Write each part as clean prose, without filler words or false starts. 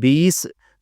20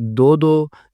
2-2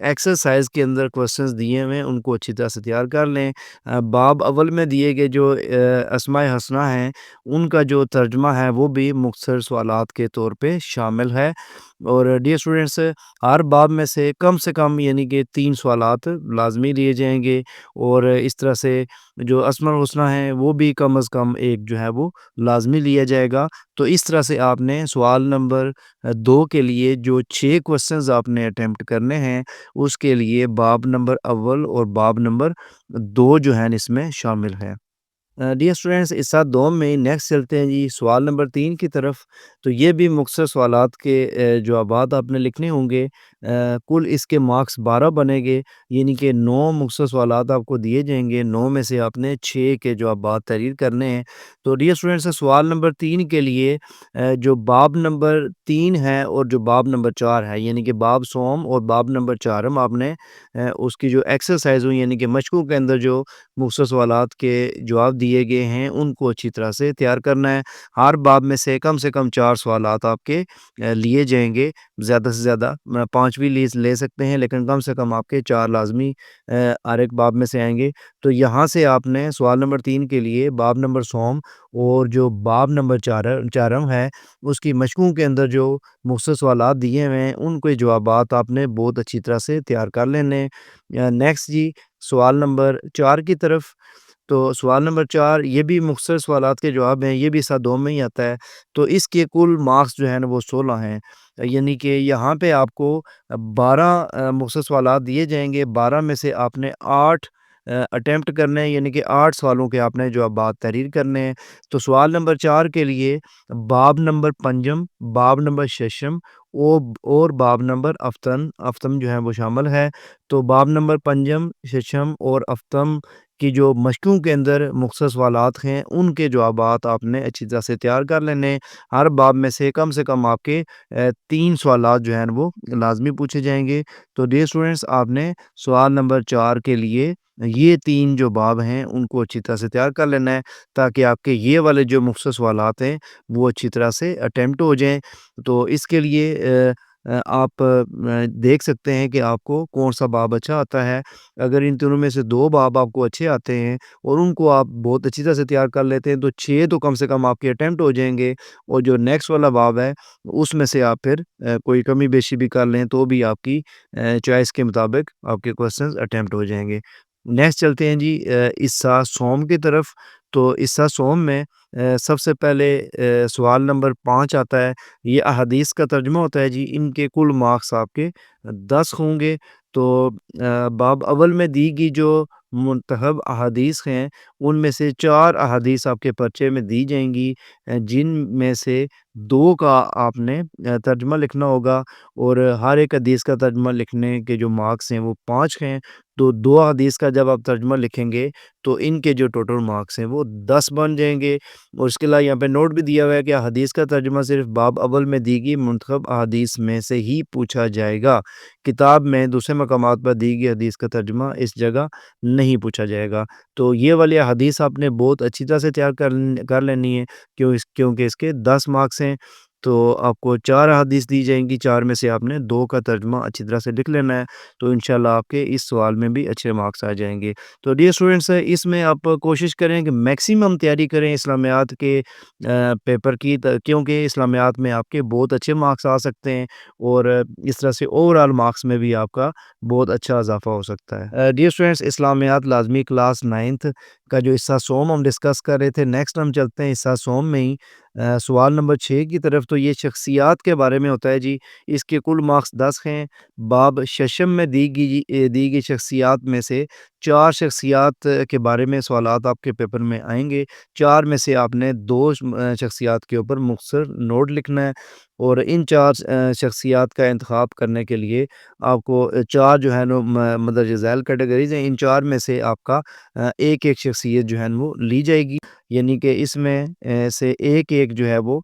exercise کے اندر questions دیے ہوئے ہیں ان کو اچھی طرح سے تیار کر لیں۔ باب اول میں دیے گئے جو اسماء حسنہ ہیں ان کا جو ترجمہ ہے وہ بھی مختصر سوالات کے طور پہ شامل ہے۔ اور ڈیئر اسٹوڈنٹس، ہر باب میں سے کم یعنی کہ 3 سوالات لازمی لیے جائیں گے، اور اس طرح سے جو اسماء الحسنہ ہیں وہ بھی کم از کم ایک جو ہے وہ لازمی لیا جائے گا۔ تو اس طرح سے آپ نے سوال نمبر 2 کے لیے جو 6 کوسچنز آپ نے اٹیمپٹ کرنے ہیں اس کے لیے باب نمبر اول اور باب نمبر 2 جو ہیں اس میں شامل ہے۔ ڈیئر اسٹوڈینٹس، اس ساتھ دوم میں نیکسٹ چلتے ہیں جی سوال نمبر 3 کی طرف۔ تو یہ بھی مختصر سوالات کے جوابات آپ نے لکھنے ہوں گے۔ کل اس کے مارکس 12 بنے گے، یعنی کہ 9 مختصر سوالات آپ کو دیے جائیں گے، 9 میں سے آپ نے 6 کے جوابات تحریر کرنے ہیں۔ تو ڈیئر اسٹوڈینٹس، سوال نمبر 3 کے لیے جو باب نمبر 3 ہے اور جو باب نمبر 4 ہے، یعنی کہ باب سوم اور باب نمبر 4 آپ نے اس کی جو ایکسرسائز ہوئی یعنی کہ مشقوں کے اندر جو مختصر سوالات کے جواب دیے گئے ہیں ان کو اچھی طرح سے تیار کرنا ہے۔ ہر باب میں سے کم 4 سوالات آپ کے لیے جائیں گے، زیادہ سے زیادہ 5 بھی لے سکتے ہیں، لیکن کم سے کم آپ کے 4 لازمی ہر ایک باب میں سے آئیں گے۔ تو یہاں سے آپ نے سوال نمبر 3 کے لیے باب نمبر سوم اور جو باب نمبر 4 ہے اس کی مشقوں کے اندر جو مختصر سوالات دیے ہوئے ہیں ان کے جوابات آپ نے بہت اچھی طرح سے تیار کر لینے۔ نیکسٹ جی سوال نمبر 4 کی طرف۔ تو سوال نمبر 4 یہ بھی مختصر سوالات کے جواب ہیں، یہ بھی ساتھ 2 میں ہی آتا ہے۔ تو اس کے کل مارکس جو ہیں نا وہ 16 ہیں، یعنی کہ یہاں پہ آپ کو 12 مختصر سوالات دیے جائیں گے، 12 میں سے آپ نے 8 اٹیمپٹ کرنے ہیں، یعنی کہ 8 سوالوں کے آپ نے جوابات تحریر کرنے ہیں۔ تو سوال نمبر 4 کے لیے باب نمبر پنجم، باب نمبر ششم اور باب نمبر افتم جو ہے وہ شامل ہے۔ تو باب نمبر پنجم، ششم اور افتم کی جو مشقوں کے اندر مختصر سوالات ہیں ان کے جوابات آپ نے اچھی طرح سے تیار کر لینے۔ ہر باب میں سے کم آپ کے 3 سوالات جو ہیں وہ لازمی پوچھے جائیں گے۔ تو ڈیئر اسٹوڈنٹس، آپ نے سوال نمبر 4 کے لیے یہ 3 جو باب ہیں ان کو اچھی طرح سے تیار کر لینا ہے تاکہ آپ کے یہ والے جو مختصر سوالات ہیں وہ اچھی طرح سے اٹیمپٹ ہو جائیں۔ تو اس کے لیے آپ دیکھ سکتے ہیں کہ آپ کو کون سا باب اچھا آتا ہے۔ اگر ان تینوں میں سے 2 باب آپ کو اچھے آتے ہیں اور ان کو آپ بہت اچھی طرح سے تیار کر لیتے ہیں تو 6 تو کم سے کم آپ کے اٹیمپٹ ہو جائیں گے، اور جو نیکسٹ والا باب ہے اس میں سے آپ پھر کوئی کمی بیشی بھی کر لیں تو بھی آپ کی چوائس کے مطابق آپ کے کوسچنز اٹیمپٹ ہو جائیں گے۔ نیکسٹ چلتے ہیں جی حصہ سوم کی طرف۔ تو حصہ سوم میں سب سے پہلے سوال نمبر 5 آتا ہے، یہ احادیث کا ترجمہ ہوتا ہے جی۔ ان کے کل مارکس آپ کے 10 ہوں گے۔ تو باب اول میں دی گئی جو منتخب احادیث ہیں ان میں سے 4 احادیث آپ کے پرچے میں دی جائیں گی، جن میں سے 2 کا آپ نے ترجمہ لکھنا ہوگا، اور ہر ایک حدیث کا ترجمہ لکھنے کے جو مارکس ہیں وہ 5 ہیں۔ تو 2 حدیث کا جب آپ ترجمہ لکھیں گے تو ان کے جو ٹوٹل مارکس ہیں وہ 10 بن جائیں گے۔ اور اس کے علاوہ یہاں پہ نوٹ بھی دیا ہوا ہے کہ حدیث کا ترجمہ صرف باب اول میں دی گئی منتخب احادیث میں سے ہی پوچھا جائے گا، کتاب میں دوسرے مقامات پر دی گئی حدیث کا ترجمہ اس جگہ نہیں پوچھا جائے گا۔ تو یہ والی حدیث آپ نے بہت اچھی طرح سے تیار کر لینی ہے کیونکہ اس کے 10 مارکس ہیں۔ تو آپ کو 4 حدیث دی جائیں گی، 4 میں سے آپ نے 2 کا ترجمہ اچھی طرح سے لکھ لینا ہے، تو انشاءاللہ آپ کے اس سوال میں بھی اچھے مارکس آ جائیں گے۔ تو ڈیئر اسٹوڈنٹس، اس میں آپ کوشش کریں کہ میکسیمم تیاری کریں اسلامیات کے پیپر کی، کیونکہ اسلامیات میں آپ کے بہت اچھے مارکس آ سکتے ہیں، اور اس طرح سے اوور آل مارکس میں بھی آپ کا بہت اچھا اضافہ ہو سکتا ہے۔ ڈیئر اسٹوڈنٹس، اسلامیات لازمی کلاس 9 کا جو حصہ سوم ہم ڈسکس کر رہے تھے، نیکسٹ ہم چلتے ہیں حصہ سوم میں ہی سوال نمبر 6 کی طرف۔ تو یہ شخصیات کے بارے میں ہوتا ہے جی۔ اس کے کل مارکس 10 ہیں۔ باب ششم میں دی گئی شخصیات میں سے 4 شخصیات کے بارے میں سوالات آپ کے پیپر میں آئیں گے، 4 میں سے آپ نے 2 شخصیات کے اوپر مختصر نوٹ لکھنا ہے، اور ان 4 شخصیات کا انتخاب کرنے کے لیے آپ کو 4 جو ہے نا مدرج ذیل کیٹیگریز ہیں، ان 4 میں سے آپ کا ایک شخصیت جو ہے وہ لی جائے گی، یعنی کہ اس میں سے ایک جو ہے وہ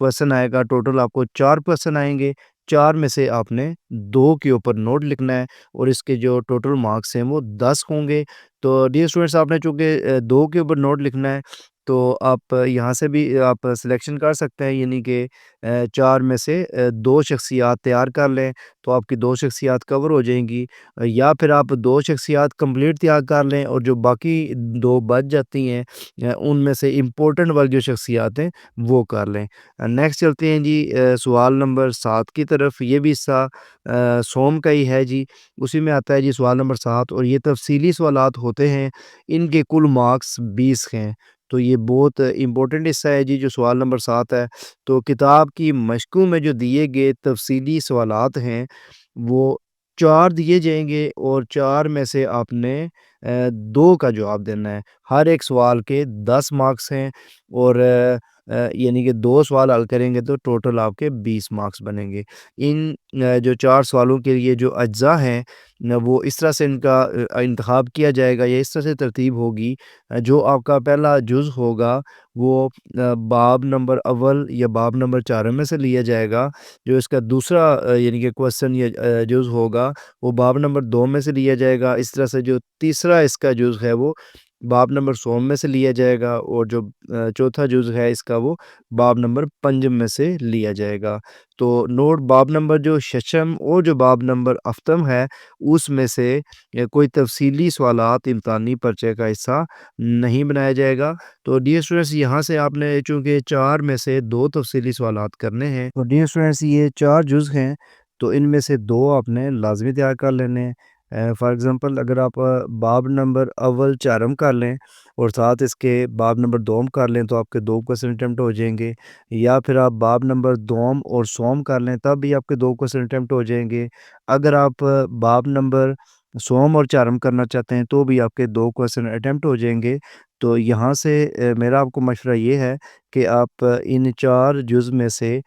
پرسن آئے گا، ٹوٹل آپ کو 4 پرسن آئیں گے، 4 میں سے آپ نے 2 کے اوپر نوٹ لکھنا ہے، اور اس کے جو ٹوٹل مارکس ہیں وہ 10 ہوں گے۔ تو ڈیئر اسٹوڈنٹس، آپ نے چونکہ 2 کے اوپر نوٹ لکھنا ہے تو آپ یہاں سے بھی آپ سلیکشن کر سکتے ہیں، یعنی کہ 4 میں سے 2 شخصیات تیار کر لیں تو آپ کی 2 شخصیات کور ہو جائیں گی، یا پھر آپ 2 شخصیات کمپلیٹ تیار کر لیں اور جو باقی 2 بچ جاتی ہیں ان میں سے امپورٹنٹ والی جو شخصیات ہیں وہ کر لیں۔ نیکسٹ چلتے ہیں جی سوال نمبر 7 کی طرف۔ یہ بھی حصہ سوم کا ہی ہے جی، اسی میں آتا ہے جی سوال نمبر 7، اور یہ تفصیلی سوالات ہوتے ہیں، ان کے کل مارکس 20 ہیں۔ تو یہ بہت امپورٹنٹ حصہ ہے جی جو سوال نمبر 7 ہے۔ تو کتاب کی مشقوں میں جو دیے گئے تفصیلی سوالات ہیں وہ 4 دیے جائیں گے، اور 4 میں سے آپ نے 2 کا جواب دینا ہے۔ ہر ایک سوال کے 10 مارکس ہیں، اور یعنی کہ 2 سوال حل کریں گے تو ٹوٹل آپ کے 20 مارکس بنیں گے۔ ان جو 4 سوالوں کے لیے جو اجزاء ہیں وہ اس طرح سے ان کا انتخاب کیا جائے گا، یا اس طرح سے ترتیب ہوگی۔ جو آپ کا پہلا جز ہوگا وہ باب نمبر اول یا باب نمبر 4 میں سے لیا جائے گا۔ جو اس کا دوسرا یعنی کہ کوسچن یا جز ہوگا وہ باب نمبر 2 میں سے لیا جائے گا۔ اس طرح سے جو تیسرا اس کا جز ہے وہ باب نمبر 100 میں سے لیا جائے گا، اور جو چوتھا جز ہے اس کا وہ باب نمبر 5 میں سے لیا جائے گا۔ تو نوٹ، باب نمبر جو ششم اور جو باب نمبر افتم ہے اس میں سے کوئی تفصیلی سوالات امتحانی پرچے کا حصہ نہیں بنایا جائے گا۔ تو ڈیئر اسٹوڈنٹس، یہاں سے آپ نے چونکہ 4 میں سے 2 تفصیلی سوالات کرنے ہیں، تو ڈیئر اسٹوڈنٹس یہ 4 جز ہیں تو ان میں سے 2 آپ نے لازمی تیار کر لینے ہیں۔ فار ایگزامپل اگر آپ باب نمبر اول چارم کر لیں اور ساتھ اس کے باب نمبر دوم کر لیں تو آپ کے 2 کوسچن اٹمپٹ ہو جائیں گے، یا پھر آپ باب نمبر دوم اور سوم کر لیں تب بھی آپ کے 2 کوسچن اٹمپٹ ہو جائیں گے۔ اگر آپ باب نمبر سوم اور چارم کرنا چاہتے ہیں تو بھی آپ کے 2 کوسچن اٹمپٹ ہو جائیں گے۔ تو یہاں سے میرا آپ کو مشورہ یہ ہے کہ آپ ان 4 جز میں سے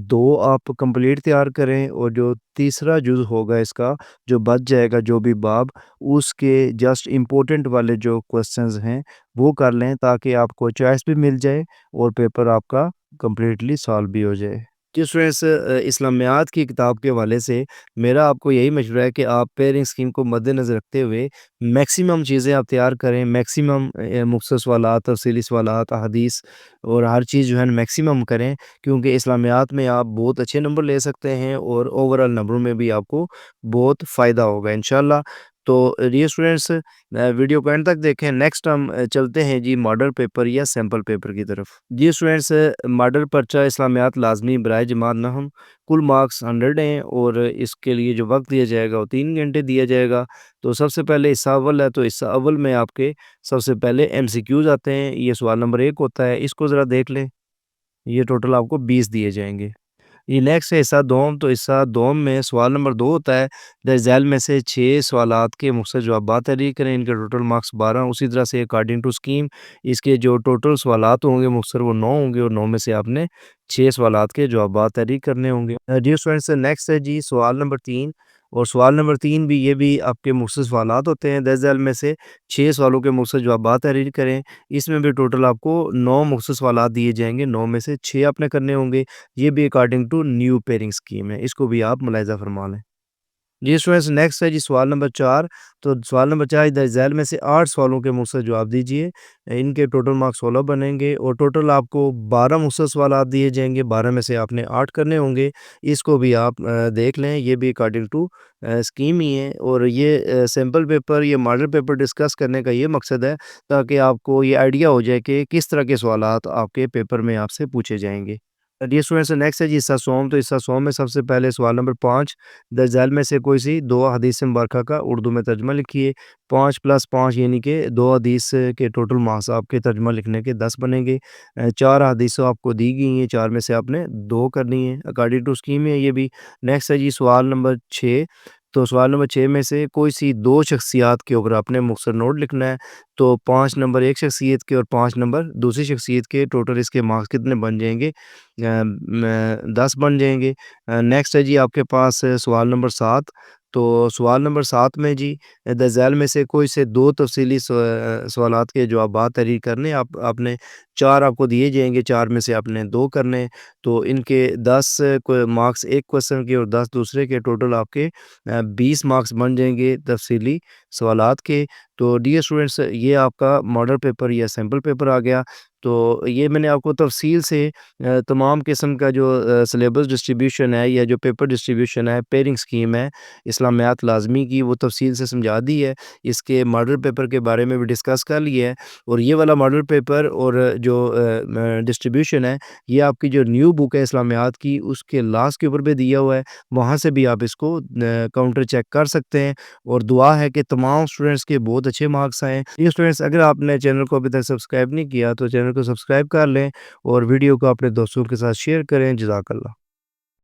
2 آپ کمپلیٹ تیار کریں، اور جو تیسرا جز ہوگا اس کا جو بچ جائے گا جو بھی باب، اس کے جسٹ امپورٹنٹ والے جو کوسچنز ہیں وہ کر لیں تاکہ آپ کو چوائس بھی مل جائے اور پیپر آپ کا کمپلیٹلی سالو بھی ہو جائے۔ جی اسٹوڈینٹس، اسلامیات کی کتاب کے حوالے سے میرا آپ کو یہی مشورہ ہے کہ آپ پیئرنگ اسکیم کو مد نظر رکھتے ہوئے میکسیمم چیزیں آپ تیار کریں، میکسیمم مختصر سوالات، تفصیلی سوالات، احادیث اور ہر چیز جو ہے میکسیمم کریں، کیونکہ اسلامیات میں آپ بہت اچھے نمبر لے سکتے ہیں اور اوورال نمبروں میں بھی آپ کو بہت فائدہ ہوگا انشاءاللہ۔ تو ڈیئر اسٹوڈنٹس، ویڈیو کو اینڈ تک دیکھیں۔ نیکسٹ ہم چلتے ہیں جی ماڈل پیپر یا سیمپل پیپر کی طرف۔ جی اسٹوڈنٹس، ماڈل پرچہ اسلامیات لازمی برائے جماعت نہم، کل مارکس 100 ہیں، اور اس کے لیے جو وقت دیا جائے گا وہ 3 گھنٹے دیا جائے گا۔ تو سب سے پہلے حصہ اول ہے، تو حصہ اول میں آپ کے سب سے پہلے ایم سی کیوز آتے ہیں۔ یہ سوال نمبر 1 ہوتا ہے، اس کو ذرا دیکھ لیں، یہ ٹوٹل آپ کو 20 دیے جائیں گے۔ یہ نیکسٹ ہے حصہ دوم، تو حصہ دوم میں سوال نمبر 2 ہوتا ہے، درج ذیل میں سے 6 سوالات کے مختصر جوابات تحریر کریں، ان کے ٹوٹل مارکس 12۔ اسی طرح سے اکارڈنگ ٹو اسکیم اس کے جو ٹوٹل سوالات ہوں گے مختصر وہ 9 ہوں گے، اور 9 میں سے آپ نے 6 سوالات کے جوابات تحریر کرنے ہوں گے۔ ڈیئر اسٹوڈنٹس، نیکسٹ ہے جی سوال نمبر 3، اور سوال نمبر 3 بھی یہ بھی آپ کے مختصر سوالات ہوتے ہیں۔ درج ذیل میں سے 6 سوالوں کے مختصر جوابات تحریر کریں، اس میں بھی ٹوٹل آپ کو 9 مختصر سوالات دیے جائیں گے، 9 میں سے 6 آپ نے کرنے ہوں گے۔ یہ بھی according to new pairing scheme ہے، اس کو بھی آپ ملاحظہ فرما لیں۔ جی اسٹوڈنٹس، نیکسٹ ہے جی سوال نمبر 4، تو سوال نمبر 4 درج ذیل میں سے 8 سوالوں کے مختصر جواب دیجیے، ان کے ٹوٹل مارکس 16 بنیں گے، اور ٹوٹل آپ کو 12 مختصر سوالات دیے جائیں گے، 12 میں سے آپ نے 8 کرنے ہوں گے۔ اس کو بھی آپ دیکھ لیں، یہ بھی اکارڈنگ ٹو اسکیم ہی ہے، اور یہ سیمپل پیپر یا ماڈل پیپر ڈسکس کرنے کا یہ مقصد ہے تاکہ آپ کو یہ آئیڈیا ہو جائے کہ کس طرح کے سوالات آپ کے پیپر میں آپ سے پوچھے جائیں گے۔ ڈیئر اسٹوڈنٹس، نیکسٹ ہے جی حصہ سوم، تو حصہ سوم میں سب سے پہلے سوال نمبر 5، درج ذیل میں سے کوئی سی 2 حدیث مبارکہ کا اردو میں ترجمہ لکھیے۔ 5 + 5 یعنی کہ 2 حدیث کے ٹوٹل مارکس آپ کے ترجمہ لکھنے کے 10 بنیں گے۔ 4 حدیث آپ کو دی گئی ہیں، 4 میں سے آپ نے 2 کرنی ہیں، اکارڈنگ ٹو اسکیم ہے یہ بھی۔ نیکسٹ ہے جی سوال نمبر 6، تو سوال نمبر 6 میں سے کوئی سی 2 شخصیات کے اوپر آپ نے مختصر نوٹ لکھنا ہے۔ تو 5 نمبر ایک شخصیت کے اور 5 نمبر دوسری شخصیت کے، ٹوٹل اس کے مارکس کتنے بن جائیں گے؟ 10 بن جائیں گے۔ نیکسٹ ہے جی آپ کے پاس سوال نمبر 7، تو سوال نمبر 7 میں جی درج ذیل میں سے کوئی سے 2 تفصیلی سوالات کے جوابات تحریر کرنے، آپ نے 4 آپ کو دیے جائیں گے، 4 میں سے آپ نے 2 کرنے، تو ان کے 10 مارکس ایک کوسچن کے اور 10 دوسرے کے، ٹوٹل آپ کے 20 مارکس بن جائیں گے تفصیلی سوالات کے۔ تو ڈیئر اسٹوڈنٹس، یہ آپ کا ماڈل پیپر یا سیمپل پیپر آ گیا۔ تو یہ میں نے آپ کو تفصیل سے تمام قسم کا جو سلیبس ڈسٹریبیوشن ہے یا جو پیپر ڈسٹریبیوشن ہے، پیئرنگ سکیم ہے اسلامیات لازمی کی، وہ تفصیل سے سمجھا دی ہے۔ اس کے ماڈل پیپر کے بارے میں بھی ڈسکس کر لیا ہے، اور یہ والا ماڈل پیپر اور جو ڈسٹریبیوشن ہے، یہ آپ کی جو نیو بک ہے اسلامیات کی، اس کے لاسٹ کے اوپر بھی دیا ہوا ہے، وہاں سے بھی آپ اس کو کاؤنٹر چیک کر سکتے ہیں۔ اور دعا ہے کہ تمام اسٹوڈنٹس کے بہت اچھے مارکس آئیں۔ یہ اسٹوڈنٹس اگر آپ نے چینل کو ابھی تک سبسکرائب نہیں کیا تو چینل کو سبسکرائب کر لیں، اور ویڈیو کو اپنے دوستوں کے ساتھ شیئر کریں۔ جزاک اللہ۔